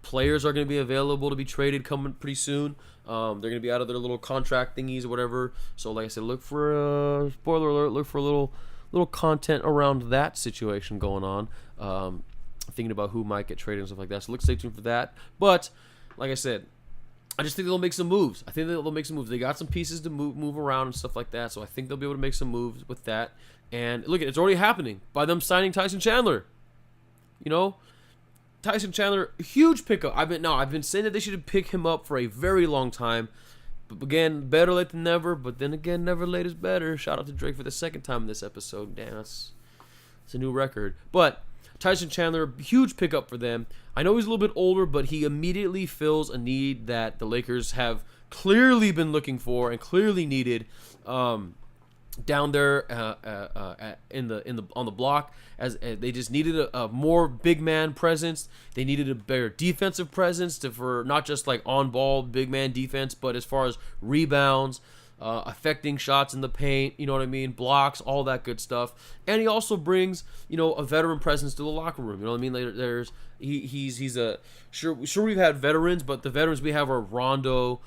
Players are going to be available to be traded coming pretty soon. They're going to be out of their little contract thingies or whatever. So, like I said, look for spoiler alert. Look for a little content around that situation going on. Thinking about who might get traded and stuff like that. So, stay tuned for that. But, like I said, I just think they'll make some moves. They got some pieces to move around and stuff like that. So, I think they'll be able to make some moves with that. And look, it's already happening by them signing Tyson Chandler. Tyson Chandler, huge pickup. I've been saying that they should pick him up for a very long time. But again, better late than never. But then again, never late is better. Shout out to Drake for the second time in this episode. Damn, that's a new record. But Tyson Chandler, huge pickup for them. I know he's a little bit older, but he immediately fills a need that the Lakers have clearly been looking for and clearly needed. Down there on the block, as they just needed a more big man presence. They needed a better defensive presence for not just like on ball big man defense, but as far as rebounds, affecting shots in the paint. You know what I mean? Blocks, all that good stuff. And he also brings a veteran presence to the locker room. You know what I mean? He's a sure we've had veterans, but the veterans we have are Rondo,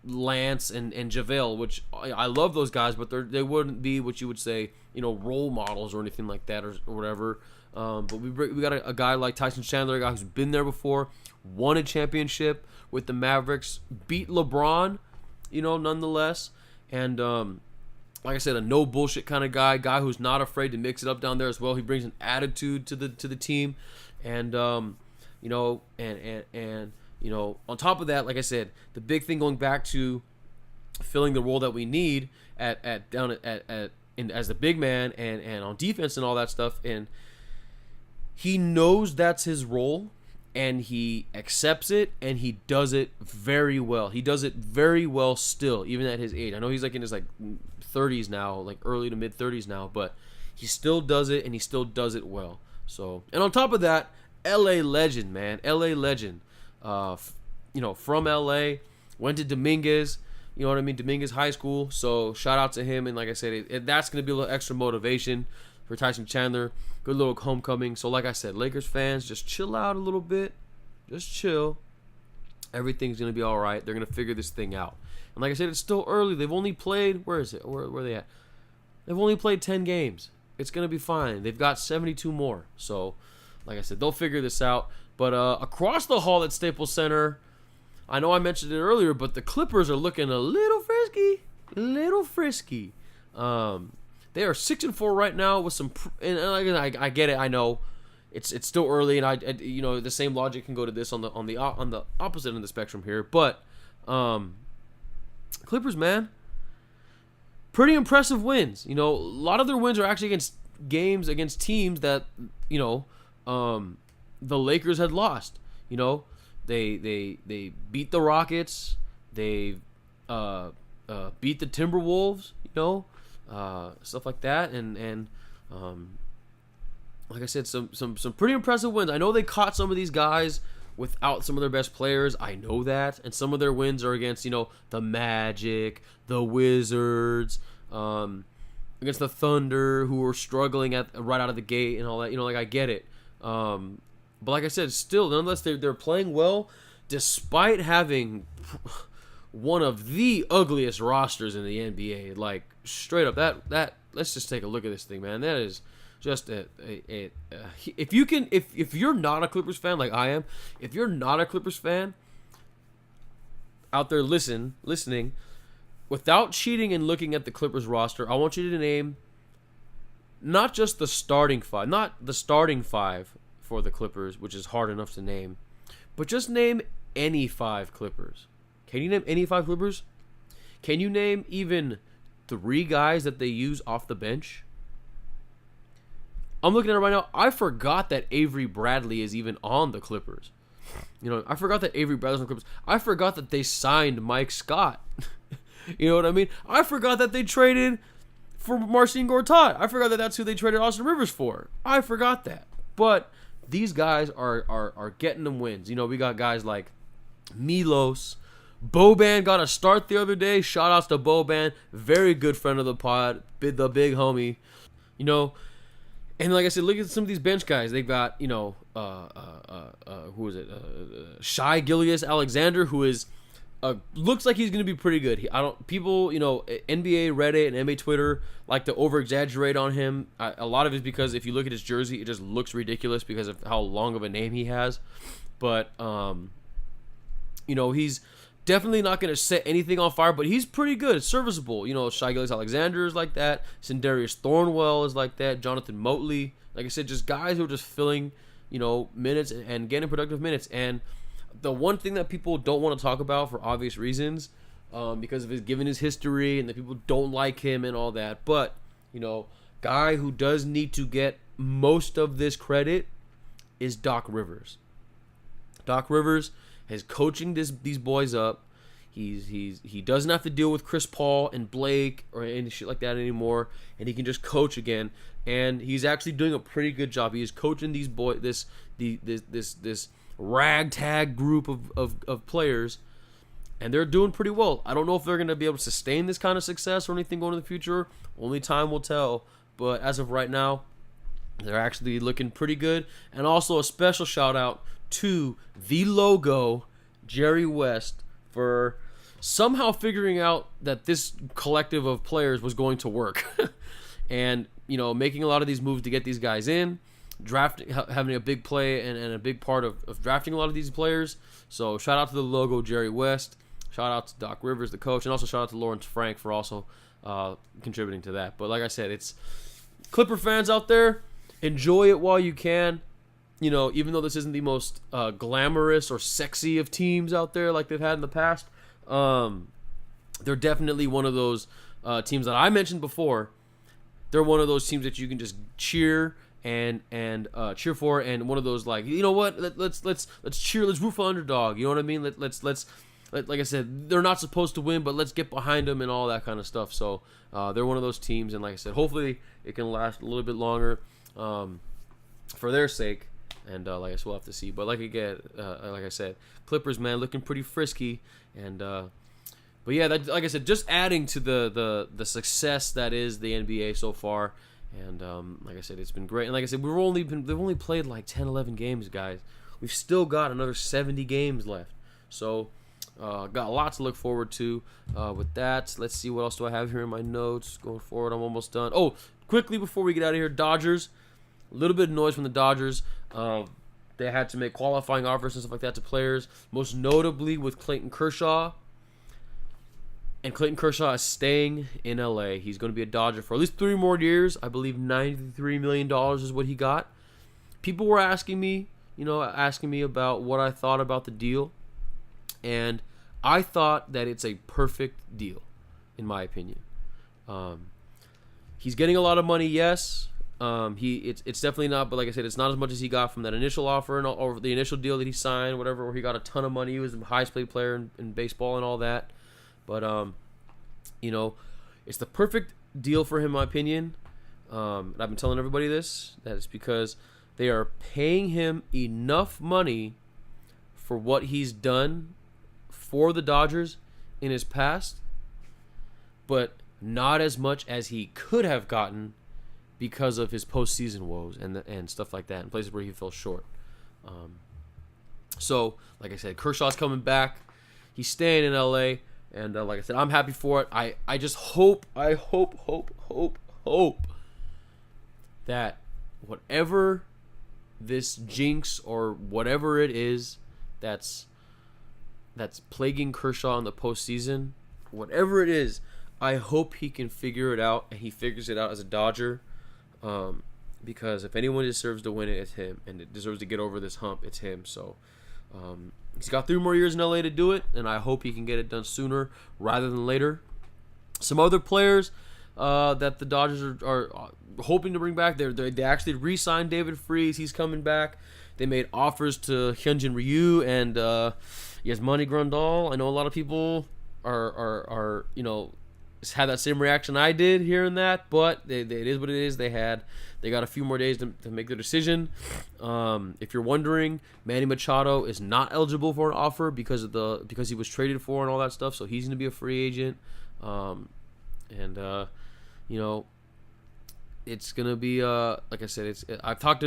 Lance and JaVale, which I love those guys, but they wouldn't be what you would say, role models or anything like that or whatever. But we got a guy like Tyson Chandler, a guy who's been there before, won a championship with the Mavericks, beat LeBron, nonetheless. And like I said, a no bullshit kind of guy who's not afraid to mix it up down there as well. He brings an attitude to the team, and on top of that, like I said, the big thing going back to filling the role that we need as the big man and on defense and all that stuff, and he knows that's his role, and he accepts it, and he does it very well. He does it very well still, even at his age. I know he's like in his 30s now, like early to mid 30s now, but he still does it, and he still does it well. So, and on top of that, LA legend, man, LA legend. From LA, went to Dominguez, Dominguez High School. So shout out to him. And like I said, that's going to be a little extra motivation for Tyson Chandler. Good little homecoming. So like I said, Lakers fans, just chill out a little bit. Just chill. Everything's going to be all right. They're going to figure this thing out. And like I said, it's still early. They've only played, where is it? Where are they at? They've only played 10 games. It's going to be fine. They've got 72 more. So like I said, they'll figure this out. But across the hall at Staples Center, I know I mentioned it earlier, but the Clippers are looking a little frisky. They are 6-4 right now with some, and I get it. I know it's still early, and the same logic can go to this on the opposite end of the spectrum here. But Clippers, man, pretty impressive wins. A lot of their wins are actually against teams that the Lakers had lost. They beat the Rockets. They beat the Timberwolves. Stuff like that, and like I said, some pretty impressive wins. I know they caught some of these guys without some of their best players. I know that, and some of their wins are against the Magic, the Wizards, against the Thunder, who were struggling right out of the gate and all that. I get it. But like I said, still, nonetheless, they're playing well, despite having one of the ugliest rosters in the NBA. Like, straight up, that let's just take a look at this thing, man. That is just if you're not a Clippers fan like I am, if you're not a Clippers fan out there listening, without cheating and looking at the Clippers roster, I want you to name not just the starting five for the Clippers, which is hard enough to name, but just name any 5 Clippers. Can you name any 5 Clippers? Can you name even 3 guys that they use off the bench? I'm looking at it right now. I forgot that Avery Bradley is even on the Clippers. I forgot that Avery Bradley's on the Clippers. I forgot that they signed Mike Scott. You know what I mean? I forgot that they traded for Marcin Gortat. I forgot that that's who they traded Austin Rivers for. I forgot that. But these guys are getting them wins. We got guys like Milos. Boban got a start the other day. Shout outs to Boban. Very good friend of the pod. The big homie. And like I said, look at some of these bench guys. They've got, who is it? Shai Gilgeous-Alexander, who is looks like he's going to be pretty good. People, NBA Reddit and NBA Twitter like to over-exaggerate on him. A lot of it is because if you look at his jersey, it just looks ridiculous because of how long of a name he has. But, he's definitely not going to set anything on fire, but he's pretty good. It's serviceable. Shai Gilgeous-Alexander is like that. Sindarius Thornwell is like that. Jonathan Motley. Like I said, just guys who are just filling, minutes and getting productive minutes. And the one thing that people don't want to talk about for obvious reasons, because of his history and that people don't like him and all that. But, guy who does need to get most of this credit is Doc Rivers. Doc Rivers is coaching these boys up. He doesn't have to deal with Chris Paul and Blake or any shit like that anymore, and he can just coach again. And he's actually doing a pretty good job. He is coaching these this ragtag group of players, and they're doing pretty well. I don't know if they're going to be able to sustain this kind of success or anything going in the future. Only time will tell. But as of right now, they're actually looking pretty good. And also a special shout out to the logo, Jerry West, for somehow figuring out that this collective of players was going to work. And, making a lot of these moves to get these guys in, drafting, having a big play and a big part of drafting a lot of these players. So shout out to the logo, Jerry West. Shout out to Doc Rivers, the coach, and also shout out to Lawrence Frank for also contributing to that. But like I said, it's Clipper fans out there, enjoy it while you can. Even though this isn't the most glamorous or sexy of teams out there like they've had in the past, they're definitely one of those teams that I mentioned before. They're one of those teams that you can just cheer and cheer for, and one of those like, let's cheer, let's root for underdog. You know what I mean? Let's like I said, they're not supposed to win, but let's get behind them and all that kind of stuff. So they're one of those teams, and like I said, hopefully it can last a little bit longer for their sake. And like I said, we'll have to see. But like I said, Clippers, man, looking pretty frisky. And but yeah, like I said, just adding to the success that is the NBA so far. And like I said, it's been great. And like I said, they've only played like 10, 11 games, guys. We've still got another 70 games left. So got a lot to look forward to with that. Let's see, what else do I have here in my notes going forward. I'm almost done. Oh, quickly before we get out of here, Dodgers. A little bit of noise from the Dodgers. They had to make qualifying offers and stuff like that to players, most notably with Clayton Kershaw. And Clayton Kershaw is staying in LA. He's going to be a Dodger for at least 3 more years. I believe $93 million is what he got. People were asking me about what I thought about the deal. And I thought that it's a perfect deal, in my opinion. He's getting a lot of money, yes. It's definitely not, but like I said, it's not as much as he got from that initial offer or the initial deal that he signed, whatever, where he got a ton of money. He was the highest paid player in baseball and all that. But, it's the perfect deal for him, in my opinion. And I've been telling everybody this. That is because they are paying him enough money for what he's done for the Dodgers in his past, but not as much as he could have gotten because of his postseason woes and stuff like that, and places where he fell short. So, like I said, Kershaw's coming back. He's staying in LA. And like I said, I'm happy for it. I just hope that whatever this jinx or whatever it is that's plaguing Kershaw in the postseason, whatever it is, I hope he can figure it out, and he figures it out as a Dodger. Because if anyone deserves to win it, it's him, and it deserves to get over this hump, it's him. So he's got 3 more years in LA to do it, and I hope he can get it done sooner rather than later. Some other players that the Dodgers are hoping to bring back, they actually re-signed David Freese. He's coming back. They made offers to Hyunjin Ryu and Yasmani Grandal. I know a lot of people are had that same reaction I did hearing that, but it is what it is. They got a few more days to make their decision. If you're wondering, Manny Machado is not eligible for an offer because he was traded for and all that stuff, so he's going to be a free agent. It's going to be like I said, I've talked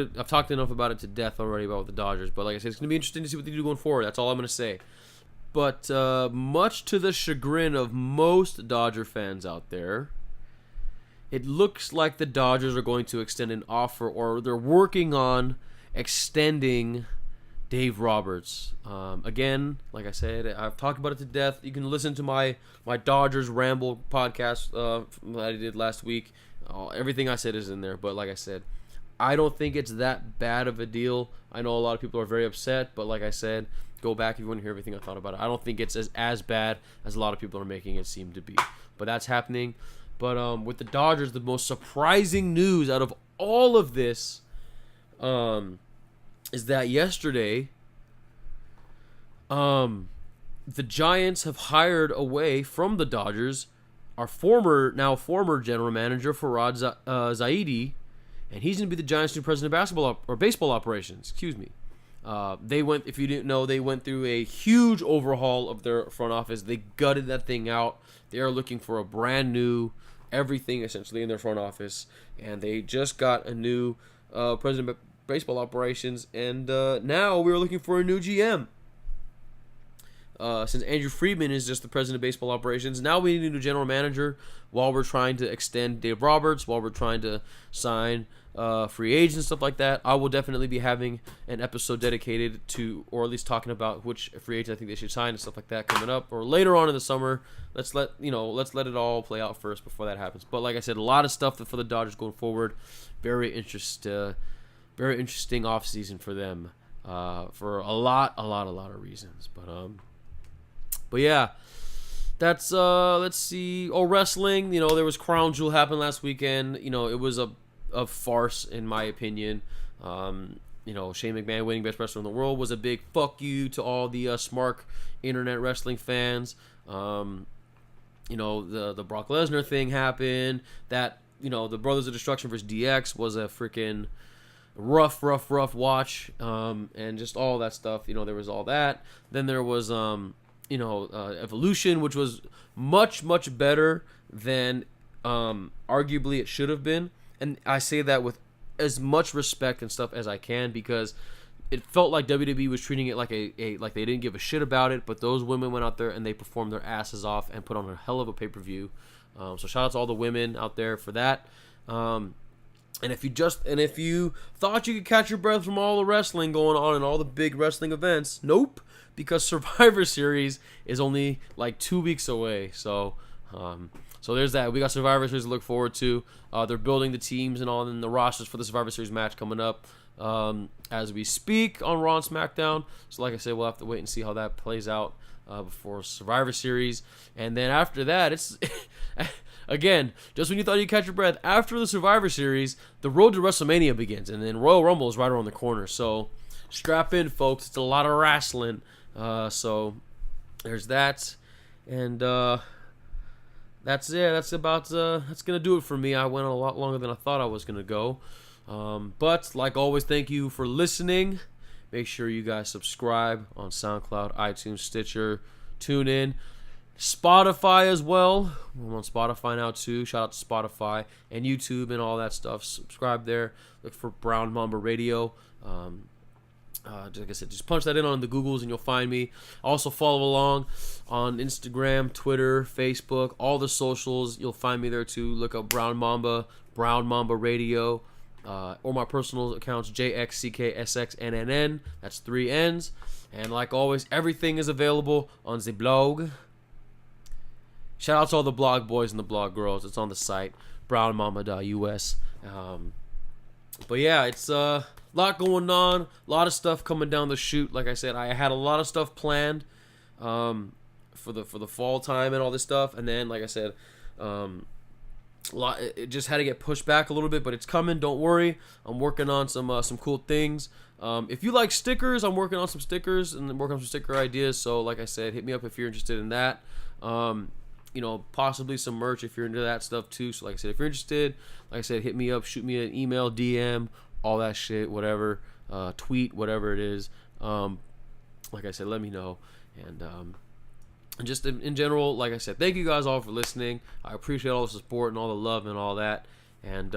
enough about it to death already about the Dodgers, but like I said, it's going to be interesting to see what they do going forward. That's all I'm going to say. But much to the chagrin of most Dodger fans out there, it looks like the Dodgers are going to extend an offer, or they're working on extending Dave Roberts. Again, like I said, I've talked about it to death. You can listen to my Dodgers Ramble podcast that I did last week. Everything I said is in there. But like I said, I don't think it's that bad of a deal. I know a lot of people are very upset, but like I said, go back if you want to hear everything I thought about it. I don't think it's as bad as a lot of people are making it seem to be. But that's happening. But with the Dodgers, the most surprising news out of all of this is that yesterday the Giants have hired away from the Dodgers our former general manager, Farad Zaidi, and he's going to be the Giants' new president of baseball operations. Excuse me. If you didn't know, they went through a huge overhaul of their front office. They gutted that thing out. They are looking for a brand new everything essentially in their front office, and they just got a new president of baseball operations, and now we're looking for a new GM. Since Andrew Friedman is just the president of baseball operations, now we need a new general manager while we're trying to extend Dave Roberts, while we're trying to sign free agents and stuff like that. I will definitely be having an episode dedicated to, or at least talking about which free agent I think they should sign and stuff like that coming up, or later on in the summer. Let's let it all play out first before that happens. But like I said, a lot of stuff for the Dodgers going forward. Very interesting offseason for them, for a lot of reasons. But yeah, that's let's see. Wrestling. There was Crown Jewel happened last weekend. It was a farce in my opinion. Shane McMahon winning Best Wrestler in the World was a big fuck you to all the smart internet wrestling fans. The Brock Lesnar thing happened. That the Brothers of Destruction versus DX was a freaking rough watch. And just all that stuff. There was all that. Then there was Evolution, which was much better than arguably it should have been. And I say that with as much respect and stuff as I can, because it felt like WWE was treating it like like they didn't give a shit about it. But those women went out there and they performed their asses off and put on a hell of a pay-per-view. So shout out to all the women out there for that. And if you thought you could catch your breath from all the wrestling going on and all the big wrestling events, nope, because Survivor Series is only like 2 weeks away. So there's that. We got Survivor Series to look forward to. They're building the teams and all, and the rosters for the Survivor Series match coming up as we speak on Raw and SmackDown. So like I said, we'll have to wait and see how that plays out before Survivor Series. And then after that, it's again, just when you thought you'd catch your breath, after the Survivor Series, the road to WrestleMania begins, and then Royal Rumble is right around the corner. So strap in, folks. It's a lot of wrestling. So there's that, and that's it. That's gonna do it for me. I went a lot longer than I thought I was gonna go. But like always, thank you for listening. Make sure you guys subscribe on SoundCloud, iTunes, Stitcher, TuneIn, Spotify as well. I'm on Spotify now too. Shout out to Spotify and YouTube and all that stuff. Subscribe there. Look for Brown Mamba Radio. Like I said, just punch that in on the Googles and you'll find me. Also follow along on Instagram, Twitter, Facebook, all the socials. You'll find me there too. Look up Brown Mamba Radio. Or my personal accounts, JXCKSXNNN. That's 3 N's. And like always, everything is available on the blog. Shout out to all the blog boys and the blog girls. It's on the site, brownmama.us. But yeah, it's a lot going on. A lot of stuff coming down the chute. Like I said, I had a lot of stuff planned for the fall time and all this stuff. And then, like I said, it just had to get pushed back a little bit, but it's coming. Don't worry. I'm working on some cool things. If you like stickers, I'm working on some stickers and working on some sticker ideas. So, like I said, hit me up if you're interested in that. Possibly some merch if you're into that stuff too. So, like I said, if you're interested, like I said, hit me up, shoot me an email, DM, all that shit, whatever, tweet, whatever it is. Like I said, let me know. And just in general, like I said, thank you guys all for listening. I appreciate all the support and all the love and all that. And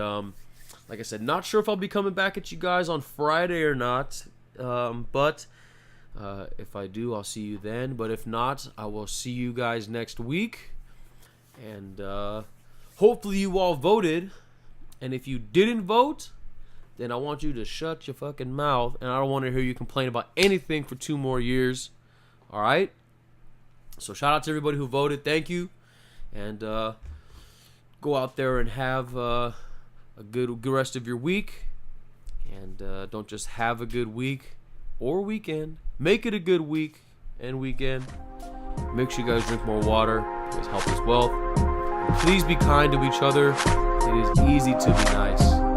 like I said, not sure if I'll be coming back at you guys on Friday or not. But if I do, I'll see you then. But if not, I will see you guys next week. And hopefully you all voted. And if you didn't vote, then I want you to shut your fucking mouth. And I don't want to hear you complain about anything for 2 more years. All right? So shout out to everybody who voted. Thank you. And go out there and have a good rest of your week. And don't just have a good week or weekend. Make it a good week and weekend. Make sure you guys drink more water. It helps us wealth. And please be kind to each other. It is easy to be nice.